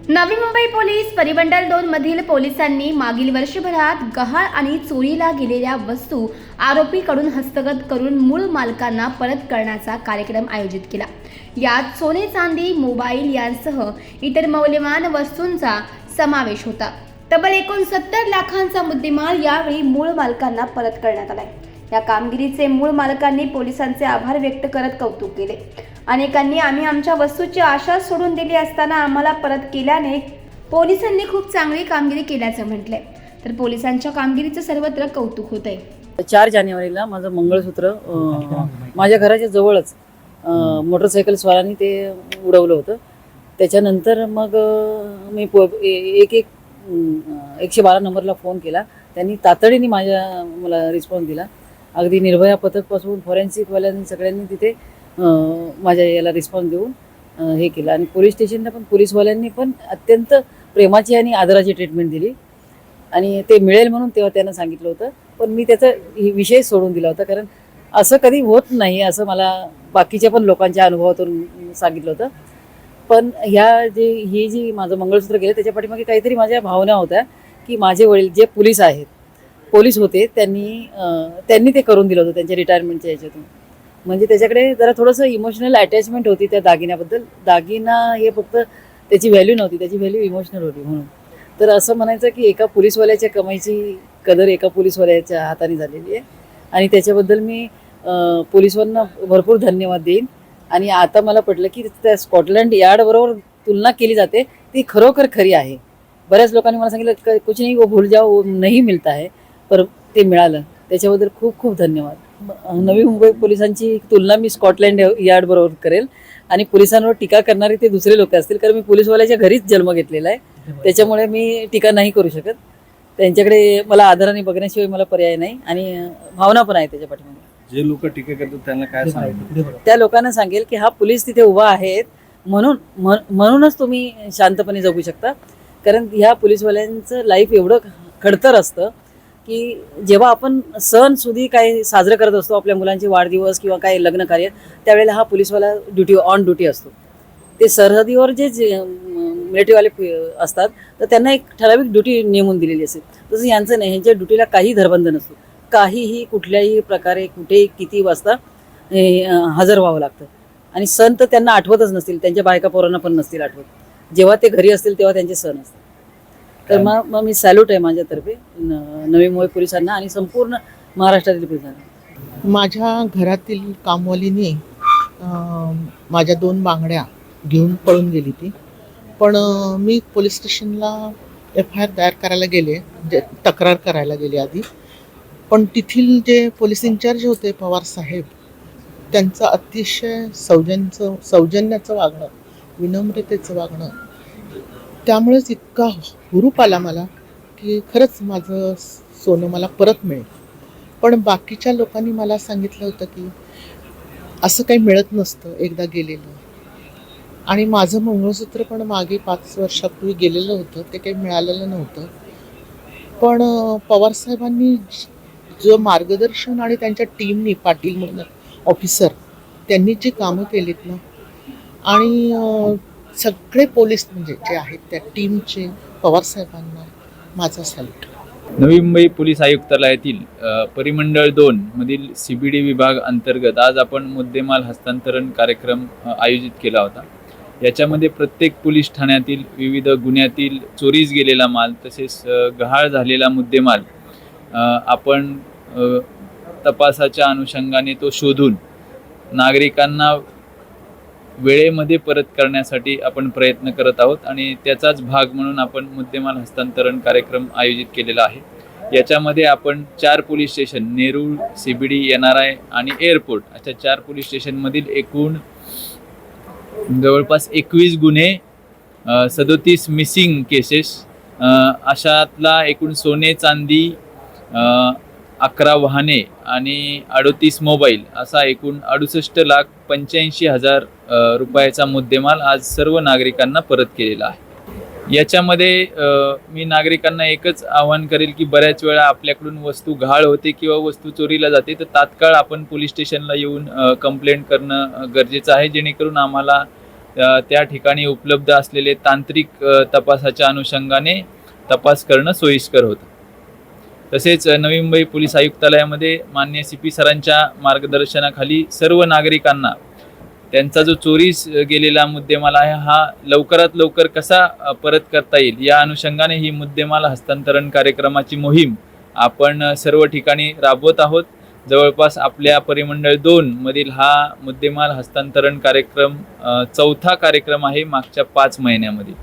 Navi Mumbai police परिमंडळ 2 मधील पोलिसांनी मागील वर्षभरात गहाळ आणि चोरीला गेलेल्या वस्तू आरोपीकडून हस्तगत करून मूळ मालकांना परत करण्याचा कार्यक्रम आयोजित केला। यात सोने, चांदी, मोबाईल यांसह इतर मौल्यवान वस्तूंचा समावेश होता। तब्बल एकूण 70 लाखांचा मुद्देमाल यावेळी मूळ मालकांना परत करण्यात आला। या कामगिरीचे मूळ मालकांनी पोलिसांचे आभार व्यक्त करत कौतुक केले। अनेकांनी आम्ही आमच्या वस्तूची आशा सोडून दिली असताना आम्हाला परत केल्याने पोलिसांनी खूप चांगली कामगिरी केल्याचं म्हटलंय। तर पोलिसांच्या कामगिरीचं सर्वत्र कौतुक होत आहे। 4 जानेवारीला माझं मंगळसूत्र माझ्या घराच्या जवळच मोटरसायकल स्वारांनी ते उडवलं होतं। त्याच्यानंतर मग मी 112 नंबरला फोन केला। त्यांनी तातडीने मला रिस्पॉन्स दिला। अगदी निर्भया पथकपासून फॉरेन्सिकवाल्यांनी सगळ्यांनी तिथे माझ्या याला रिस्पॉन्स देऊन हे केलं आणि पोलीस स्टेशनला पण पोलीसवाल्यांनी पण अत्यंत प्रेमाची आणि आदराची ट्रीटमेंट दिली आणि ते मिळेल म्हणून तेव्हा त्यांना सांगितलं होतं। पण मी त्याचा विषय सोडून दिला होता, कारण असं कधी होत नाही असं मला बाकीच्या पण लोकांच्या अनुभवातून सांगितलं होतं। पण ही जी माझं मंगळसूत्र गेलं त्याच्या पाठीमागे काहीतरी माझ्या भावना होत्या की माझे वडील जे पोलीस होते त्यांनी ते करून दिलं होतं त्यांच्या रिटायरमेंटच्या याच्यातून। म्हणजे त्याच्याकडे जरा थोडंसं इमोशनल अटॅचमेंट होती त्या दागिन्याबद्दल। दागिना हे फक्त त्याची व्हॅल्यू नव्हती, त्याची व्हॅल्यू इमोशनल होती म्हणून। तर असं म्हणायचं की एका पोलीसवाल्याच्या कमाईची कदर एका पोलीसवाल्याच्या हाताने झालेली आहे आणि त्याच्याबद्दल मी पोलिसांना भरपूर धन्यवाद देईन। आणि आता मला पटलं की त्या स्कॉटलंड यार्डबरोबर तुलना केली जाते ती खरोखर खरी आहे। बऱ्याच लोकांनी मला सांगितलं कुछ नहीं वो भूल जाओ, वो नहीं मिळता है, पर ते मिळालं, त्याच्याबद्दल खूप खूप धन्यवाद। नवी मुंबई पोलिसांची तुलना मी स्कॉटलंड यार्ड बरोबर करेल आणि पोलिसांवर टीका करणारे ते दुसरे लोक असतील, कारण मी पोलीसवाल्याच्या घरीच जन्म घेतलेला आहे, त्याच्यामुळे मी टीका नाही करू शकत। त्यांच्याकडे मला आदराने बघण्याशिवाय मला पर्याय नाही आणि भावना पण आहे त्याच्या पाठीमागे। जे लोक टीका करतात त्यांना काय सांगायचं? त्या लोकांना सांगेल की हा पोलीस तिथे उभा आहेत म्हणूनच तुम्ही शांतपणे जगू शकता, कारण ह्या पोलीसवाल्यांचं लाईफ एवढं खडतर असतं की जेव्हा आपण सणसुदी काय साजरं करत असतो, आपल्या मुलांचे वाढदिवस किंवा काय लग्न कार्य, त्यावेळेला हा पोलीसवाला ऑन ड्युटी असतो। ते सरहदीवर जे मिलिटरीवाले असतात तर त्यांना एक ठराविक ड्युटी नेमून दिलेली असते, तसं यांचं नाही। ह्यांच्या ड्युटीला काही धरबंध नसतो, काहीही कुठल्याही प्रकारे कुठेही किती वाजता हजर व्हावं लागतं। आणि सण तर त्यांना आठवतच नसतील, त्यांच्या बायका पोरांना पण नसतील आठवत। जेव्हा ते घरी असतील तेव्हा त्यांचे सण असतात। तर मग मी सॅल्यूट आहे माझ्यातर्फे नवी मुंबई पोलिसांना आणि संपूर्ण महाराष्ट्रातील पोलिसांना। माझ्या घरातील कामवालीने माझ्या 2 बांगड्या घेऊन पळून गेली ती, पण मी पोलीस स्टेशनला FIR दायर करायला गेले, तक्रार करायला गेले आधी। पण तेथील जे पोलीस इंचार्ज होते पवार साहेब, त्यांचं अतिशय सौजन्याचं वागणं, विनम्रतेचं वागणं, त्यामुळेच इतका हुरूप आला मला की खरंच माझं सोनं मला परत मिळेल। पण बाकीच्या लोकांनी मला सांगितलं होतं की असं काही मिळत नसतं एकदा गेलेलं, आणि माझं मंगळसूत्र पण मागे 5 वर्षापूर्वी गेलेलं होतं, ते काही मिळालेलं नव्हतं। पण पवारसाहेबांनी जो मार्गदर्शन आणि त्यांच्या टीमनी, पाटील म्हणून ऑफिसर, त्यांनी जी कामं केलीत ना, आणि सगळे पोलीस म्हणजे जे आहेत त्या टीमचे पवारसाहेबांना माझा सॅल्यूट। नवी मुंबई पोलीस आयुक्तालयातील परिमंडळ 2 मधील CBD विभाग अंतर्गत आज आपण मुद्देमाल हस्तांतरण कार्यक्रम आयोजित केला होता। याच्यामध्ये प्रत्येक पोलीस ठाण्यातील विविध गुन्ह्यातील चोरीस गेलेला माल तसेच गहाळ झालेला मुद्देमाल आपण तपासाच्या अनुषंगाने तो शोधून नागरिकांना वेळेमध्ये परत करण्यासाठी आपण प्रयत्न करत आहोत आणि त्याचाच भाग म्हणून आपण मुद्देमाल हस्तांतरण कार्यक्रम आयोजित केलेला आहे। याच्यामध्ये आपण 4 police station, Nerul, CBD, NRI आणि एअरपोर्ट अशा 4 पोलीस स्टेशनमधील एकूण जवळपास 21 गुन्हे, 37 मिसिंग केसेस, अशातला एकूण सोने, चांदी, 11 वाहने आणि 38 मोबाईल असा एकूण 68,85,000 रुपयाचा मुद्देमाल आज सर्व नागरिकांना परत केलेला आहे। याच्यामध्ये मी नागरिकांना एकच आवाहन करेल की बऱ्याच वेळा आपल्याकडून वस्तू गहाळ होते किंवा वस्तू चोरीला जाते, तर तात्काळ आपण पोलीस स्टेशनला येऊन कंप्लेंट करणं गरजेचं आहे, जेणेकरून आम्हाला त्या ठिकाणी उपलब्ध असलेले तांत्रिक तपासाच्या अनुषंगाने तपास करणं सोयीस्कर होतं. तसेच नवी मुंबई पोलीस आयुक्तालयामध्ये माननीय CP सरांच्या मार्गदर्शनाखाली सर्व नागरिकांना त्यांचा जो चोरीस गेलेला मुद्देमाल आहे हा लवकरात लवकर कसा परत करता येईल या अनुषंगाने ही मुद्देमाल हस्तांतरण कार्यक्रमाची मोहीम आपण सर्व ठिकाणी राबवत आहोत. जवळपास आपल्या परिमंडळ 2 मधील हा मुद्देमाल हस्तांतरण कार्यक्रम 4था कार्यक्रम आहे मागच्या 5 महिन्यामध्ये.